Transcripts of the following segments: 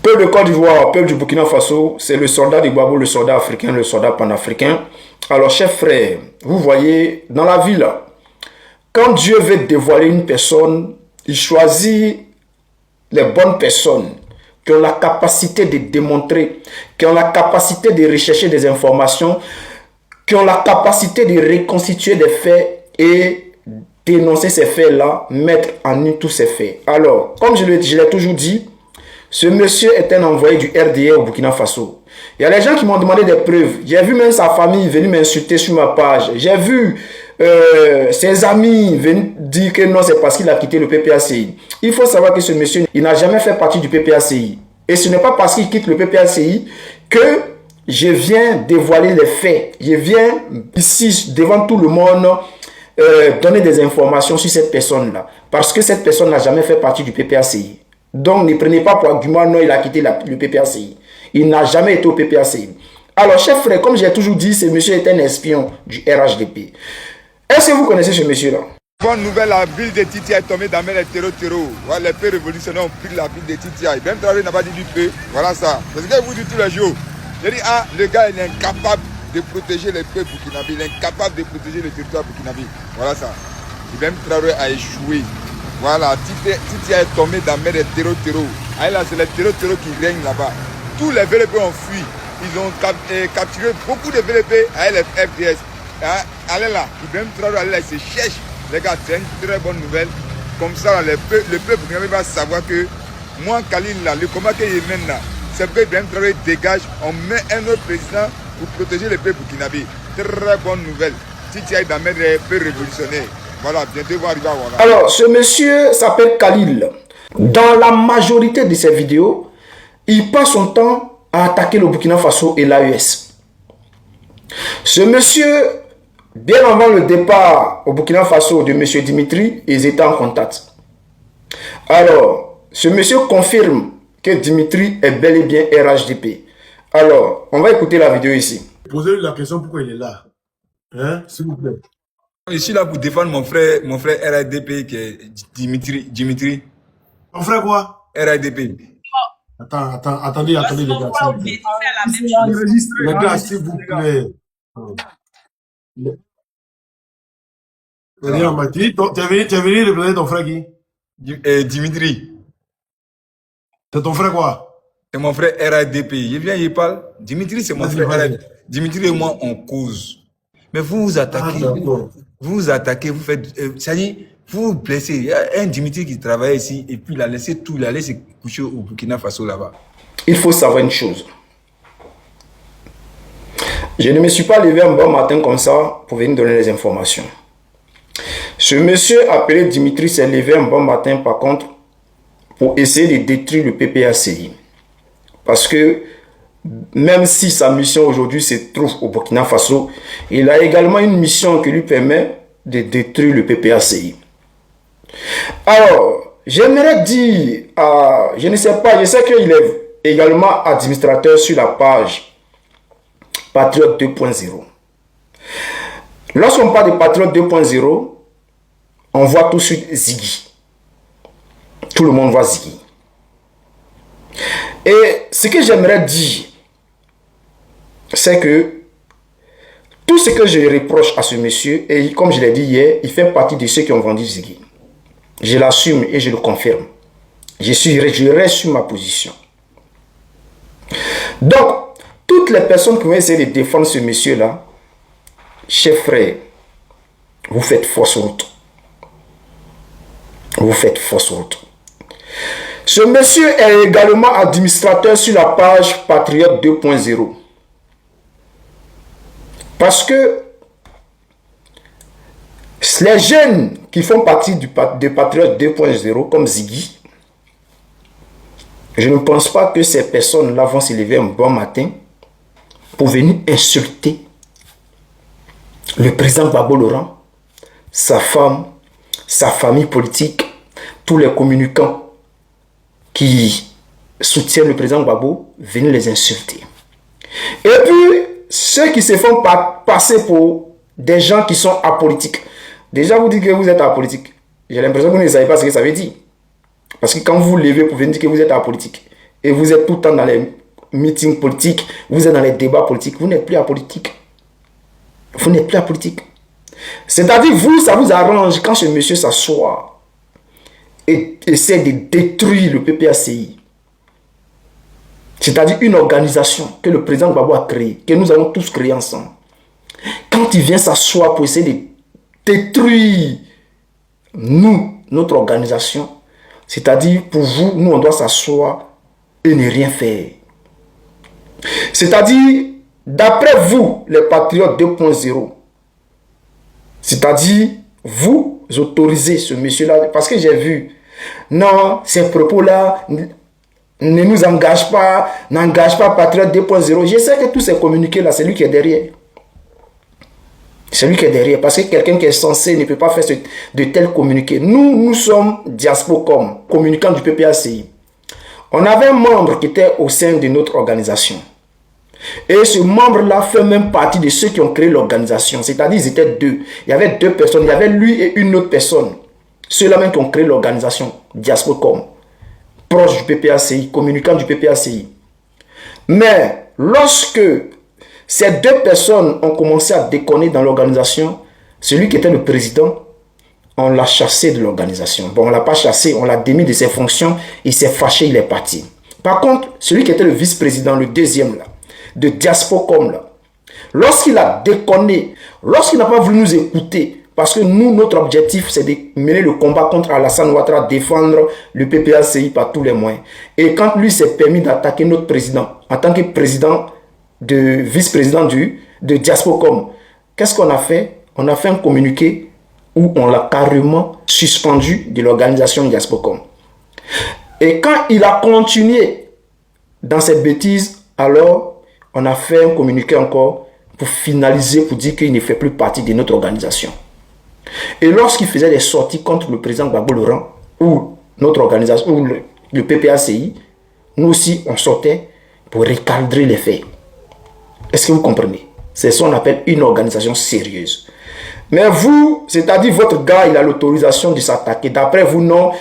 Peuple de Côte d'Ivoire, peuple du Burkina Faso, c'est le soldat du Gbagbo, le soldat africain, le soldat panafricain. Alors, chers frères, vous voyez, dans la vie là, quand Dieu veut dévoiler une personne, il choisit les bonnes personnes qui ont la capacité de démontrer, qui ont la capacité de rechercher des informations, qui ont la capacité de reconstituer des faits et dénoncer ces faits-là, mettre en nu tous ces faits. Alors, comme je l'ai toujours dit, ce monsieur est un envoyé du RDA au Burkina Faso. Il y a des gens qui m'ont demandé des preuves. J'ai vu même sa famille venir m'insulter sur ma page. J'ai vu ses amis venir dire que non, c'est parce qu'il a quitté le PPACI. Il faut savoir que ce monsieur, il n'a jamais fait partie du PPACI. Et ce n'est pas parce qu'il quitte le PPACI que je viens dévoiler les faits. Je viens ici, devant tout le monde, donner des informations sur cette personne-là. Parce que cette personne n'a jamais fait partie du PPACI. Donc, ne prenez pas pour argument, non, il a quitté le PPACI. Il n'a jamais été au PPACI. Alors, chers frères, comme j'ai toujours dit, ce monsieur est un espion du RHDP. Est-ce que vous connaissez ce monsieur-là? Bonne nouvelle, la ville de Titia est tombée dans les terreaux. Les peu révolutionnaires ont pris la ville de Titia. Même Traoré n'a pas dit du peu. Voilà ça. C'est ce que vous dites tous les jours. Je dis, ah, le gars, il est incapable de protéger les peuples burkinabés. Il est incapable de protéger le territoire burkinabé. Voilà ça. Et même Traoré a échoué. Voilà, Titia est tombé dans les terreaux. Ah, là, c'est les terreaux qui règnent là-bas. Tous les VLP ont fui. Ils ont capturé beaucoup de VLP à les FDS. Allez là, Ibrahim Traoré, allez là, il se cherche. Les gars, c'est une très bonne nouvelle. Comme ça, le peuple va savoir que moi, Khalil, là, le combat que je mène là, c'est que Ibrahim Traoré dégage, on met un autre président pour protéger le peuple burkinabé. Très bonne nouvelle. Si tu es dans les peu révolutionnaires, voilà, bientôt va arriver à voilà. Alors, ce monsieur s'appelle Khalil. Dans la majorité de ses vidéos, il passe son temps à attaquer le Burkina Faso et l'AES. Ce monsieur, bien avant le départ au Burkina Faso de M. Dimitri, ils étaient en contact. Alors, ce monsieur confirme que Dimitri est bel et bien RHDP. Alors, on va écouter la vidéo ici. Posez-lui la question pourquoi il est là. Hein, s'il vous plaît. Je suis là pour défendre mon frère RHDP qui est Dimitri. Mon frère quoi? RHDP. Attendez les gars. Les gars, s'il vous plaît. Rien m'a dit. Tu es venu représenter ton frère qui? Dimitri. C'est ton frère quoi? C'est mon frère RHDP. Il vient, il parle. Dimitri, c'est mon frère RHDP. Dimitri et moi, on cause. Mais vous vous attaquez. Vous attaquez, vous faites. Ça dit, vous vous blessez. Il y a un Dimitri qui travaille ici et puis il a laissé tout. Il a laissé coucher au Burkina Faso là-bas. Il faut savoir une chose. Je ne me suis pas levé un bon matin comme ça pour venir donner les informations. Ce monsieur appelé Dimitri s'est levé un bon matin par contre pour essayer de détruire le PPACI. Parce que même si sa mission aujourd'hui se trouve au Burkina Faso, il a également une mission qui lui permet de détruire le PPACI. Alors, j'aimerais dire, je ne sais pas, je sais qu'il est également administrateur sur la page Patriote 2.0. Lorsqu'on parle de Patriote 2.0, on voit tout de suite Ziggy. Tout le monde voit Ziggy. Et ce que j'aimerais dire, c'est que tout ce que je reproche à ce monsieur, et comme je l'ai dit hier, il fait partie de ceux qui ont vendu Ziggy. Je l'assume et je le confirme. Je reste sur ma position. Donc, toutes les personnes qui vont essayer de défendre ce monsieur-là, chers frères, vous faites fausse route. Vous faites fausse route. Ce monsieur est également administrateur sur la page Patriote 2.0. Parce que les jeunes qui font partie de Patriote 2.0, comme Ziggy, je ne pense pas que ces personnes-là vont se lever un bon matin pour venir insulter le président Gbagbo Laurent, sa femme, sa famille politique, tous les communicants qui soutiennent le président Gbagbo, venir les insulter. Et puis, ceux qui se font passer pour des gens qui sont apolitiques. Déjà, vous dites que vous êtes apolitique. J'ai l'impression que vous ne savez pas ce que ça veut dire. Parce que quand vous vous levez pour venir dire que vous êtes apolitique, et vous êtes tout le temps dans les meetings politiques, vous êtes dans les débats politiques, vous n'êtes plus à politique. Vous n'êtes plus à politique. C'est-à-dire, vous, ça vous arrange quand ce monsieur s'assoit et essaie de détruire le PPACI. C'est-à-dire une organisation que le président Gbagbo a créée, que nous avons tous créée ensemble. Quand il vient s'asseoir pour essayer de détruire nous, notre organisation, c'est-à-dire pour vous, nous on doit s'asseoir et ne rien faire. C'est-à-dire, d'après vous, les patriotes 2.0, c'est-à-dire, vous autorisez ce monsieur-là, parce que j'ai vu, non, ces propos-là ne nous engagent pas, n'engagent pas patriote 2.0. Je sais que tous ces communiqués-là, c'est lui qui est derrière. C'est lui qui est derrière, parce que quelqu'un qui est censé ne peut pas faire de tels communiqués. Nous sommes Diaspocom, communicants du PPACI. On avait un membre qui était au sein de notre organisation. Et ce membre-là fait même partie de ceux qui ont créé l'organisation. C'est-à-dire, ils étaient deux. Il y avait deux personnes. Il y avait lui et une autre personne. Ceux-là même qui ont créé l'organisation, Diaspocom, proche du PPACI, communicant du PPACI. Mais lorsque ces deux personnes ont commencé à déconner dans l'organisation, celui qui était le président, on l'a chassé de l'organisation. Bon, on ne l'a pas chassé, on l'a démis de ses fonctions, il s'est fâché, il est parti. Par contre, celui qui était le vice-président, le deuxième là, de Diaspocom là, lorsqu'il a déconné, lorsqu'il n'a pas voulu nous écouter, parce que nous, notre objectif, c'est de mener le combat contre Alassane Ouattara, défendre le PPACI par tous les moyens. Et quand lui s'est permis d'attaquer notre président, en tant que président, de vice-président de Diaspocom, qu'est-ce qu'on a fait? On a fait un communiqué où on l'a carrément suspendu de l'organisation Diaspocom. Et quand il a continué dans cette bêtise, alors on a fait un communiqué encore pour finaliser, pour dire qu'il ne fait plus partie de notre organisation. Et lorsqu'il faisait des sorties contre le président Gbagbo Laurent, ou notre organisation, ou le PPACI, nous aussi on sortait pour recadrer les faits. Est-ce que vous comprenez? C'est ce qu'on appelle une organisation sérieuse. Mais vous, c'est-à-dire votre gars, il a l'autorisation de s'attaquer. D'après vous, non,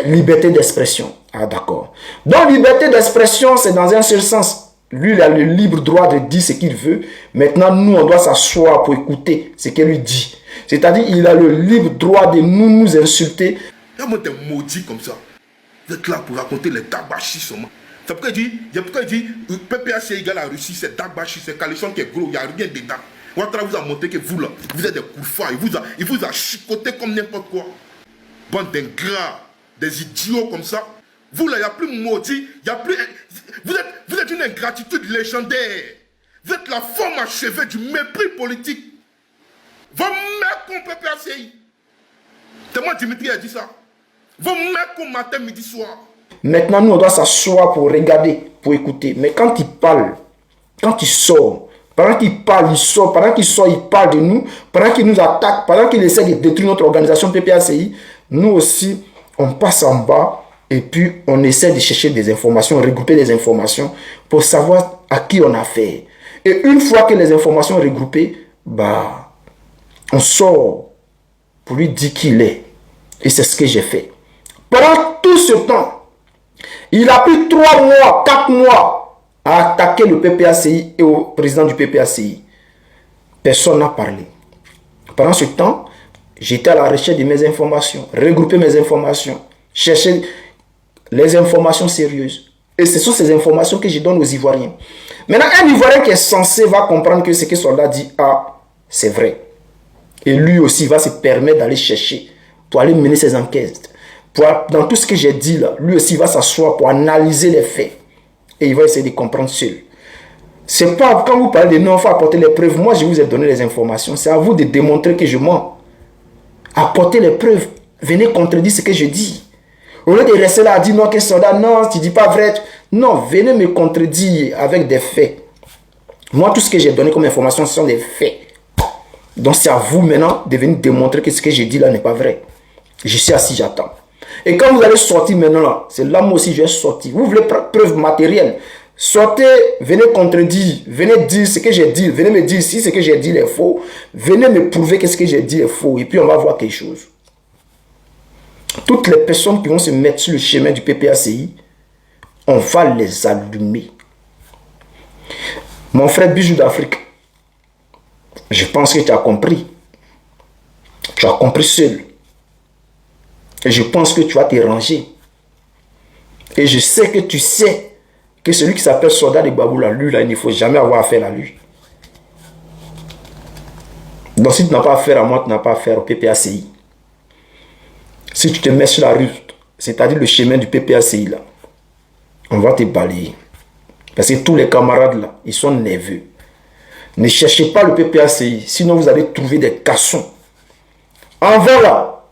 liberté d'expression. Ah d'accord. Donc liberté d'expression, c'est dans un seul sens. Lui, il a le libre droit de dire ce qu'il veut. Maintenant, nous, on doit s'asseoir pour écouter ce qu'il lui dit. C'est-à-dire, il a le libre droit de nous insulter. Il y a moi des maudits comme ça. Vous êtes là pour raconter les tabachis seulement. C'est pourquoi il dit, PPAC égale la Russie, c'est Dagbashi, c'est Calichon qui est gros, il n'y a rien dedans. Ouattara vous a montré que vous là, vous êtes des couffins, il vous a chicoté comme n'importe quoi. Bande d'ingrats, des idiots comme ça. Vous là, il n'y a plus maudit, il n'y a plus... Vous êtes une ingratitude légendaire. Vous êtes la forme achevée du mépris politique. Vos mecs qu'on peut PPACI. C'est moi Dimitri a dit ça. Vos mecs qu'on matin, midi, soir. Maintenant, nous, on doit s'asseoir pour regarder, pour écouter. Mais quand il parle, quand il sort, pendant qu'il parle, il sort, pendant qu'il sort, il parle de nous, pendant qu'il nous attaque, pendant qu'il essaie de détruire notre organisation PPACI, nous aussi, on passe en bas et puis on essaie de chercher des informations, regrouper des informations pour savoir à qui on a affaire. Et une fois que les informations sont regroupées, bah, on sort pour lui dire qui il est. Et c'est ce que j'ai fait. Pendant tout ce temps, il a pris 3 mois, 4 mois à attaquer le PPACI et au président du PPACI. Personne n'a parlé. Pendant ce temps, j'étais à la recherche de mes informations, regrouper mes informations, chercher les informations sérieuses. Et ce sont ces informations que je donne aux Ivoiriens. Maintenant, un Ivoirien qui est censé va comprendre que ce que le soldat dit, ah, c'est vrai. Et lui aussi va se permettre d'aller chercher, pour aller mener ses enquêtes. Dans tout ce que j'ai dit là, lui aussi va s'asseoir pour analyser les faits. Et il va essayer de comprendre seul. C'est pas quand vous parlez de non, il faut apporter les preuves. Moi, je vous ai donné les informations. C'est à vous de démontrer que je mens. Apportez les preuves. Venez contredire ce que je dis. Au lieu de rester là à dire non, que soldat, non, tu dis pas vrai. Non, venez me contredire avec des faits. Moi, tout ce que j'ai donné comme information, ce sont des faits. Donc, c'est à vous maintenant de venir démontrer que ce que j'ai dit là n'est pas vrai. Je suis assis, j'attends. Et quand vous allez sortir maintenant là, c'est là moi aussi je vais sortir. Vous voulez preuve matérielle. Sortez, venez contredire, venez dire ce que j'ai dit, venez me dire si ce que j'ai dit est faux. Venez me prouver que ce que j'ai dit est faux. Et puis on va voir quelque chose. Toutes les personnes qui vont se mettre sur le chemin du PPACI, On va les allumer. Mon frère Bijou d'Afrique, je pense que tu as compris. Tu as compris seul. Et je pense que tu vas te ranger. Et je sais que tu sais que celui qui s'appelle Soldat de Gbagbo, là, lui, là, il ne faut jamais avoir affaire à lui. Donc si tu n'as pas affaire à moi, tu n'as pas affaire au PPACI. Si tu te mets sur la route, c'est-à-dire le chemin du PPACI, là, on va te balayer. Parce que tous les camarades, là, ils sont nerveux. Ne cherchez pas le PPACI, sinon vous allez trouver des cassons. Avant, là,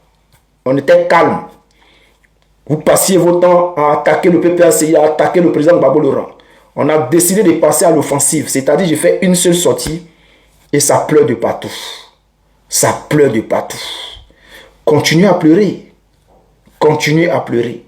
on était calme. Vous passiez vos temps à attaquer le PPACI, à attaquer le président Gbagbo Laurent. On a décidé de passer à l'offensive. C'est-à-dire, j'ai fait une seule sortie et ça pleure de partout. Ça pleure de partout. Continuez à pleurer. Continuez à pleurer.